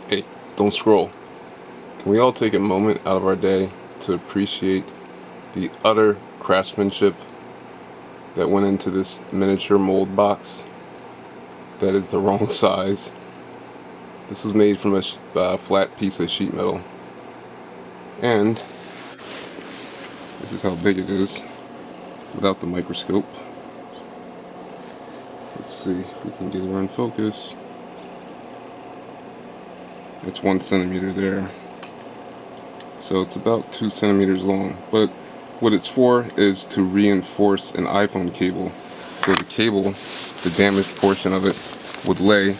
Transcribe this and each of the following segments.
Hey, don't scroll. Can we all take a moment out of our day to appreciate the utter craftsmanship that went into this miniature mold box that is the wrong size? This was made from a flat piece of sheet metal. And this is how big it is without the microscope. Let's see if we can get it on focus. It's 1 centimeter there. So it's about 2 centimeters long. But what it's for is to reinforce an iPhone cable. So the cable, the damaged portion of it, would lay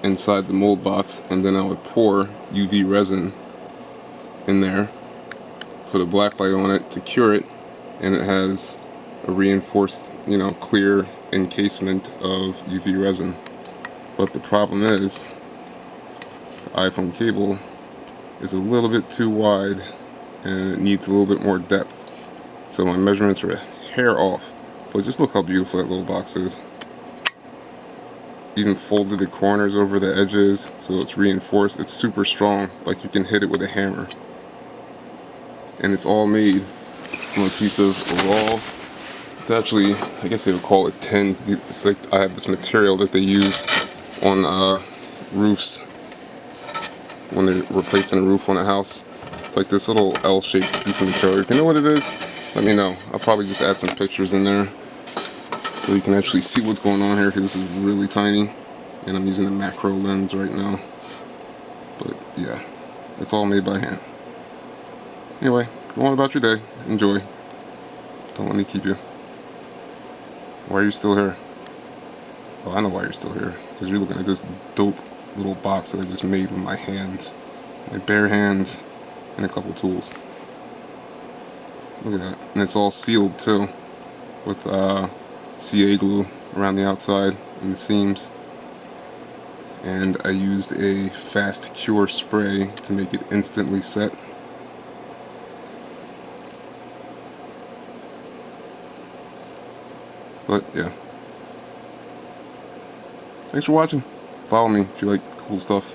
inside the mold box, and then I would pour UV resin in there, put a black light on it to cure it, and it has a reinforced, clear encasement of UV resin. But the problem is, the iPhone cable is a little bit too wide and it needs a little bit more depth. So my measurements are a hair off. But just look how beautiful that little box is. Even folded the corners over the edges so it's reinforced. It's super strong, like you can hit it with a hammer. And it's all made from a piece of raw, it's actually, I guess they would call it tin. It's like I have this material that they use on roofs when they're replacing a roof on a house. It's like this little L-shaped piece of material. If you know what it is, let me know. I'll probably just add some pictures in there so you can actually see what's going on here, because this is really tiny and I'm using a macro lens right now. But yeah, it's all made by hand. Anyway, go on about your day. Enjoy. Don't let me keep you. Why are you still here? Oh, I know why you're still here. Because you're looking at this dope little box that I just made with my hands. My bare hands and a couple tools. Look at that. And it's all sealed too, with CA glue around the outside and the seams. And I used a fast cure spray to make it instantly set. But yeah. Thanks for watching. Follow me if you like cool stuff.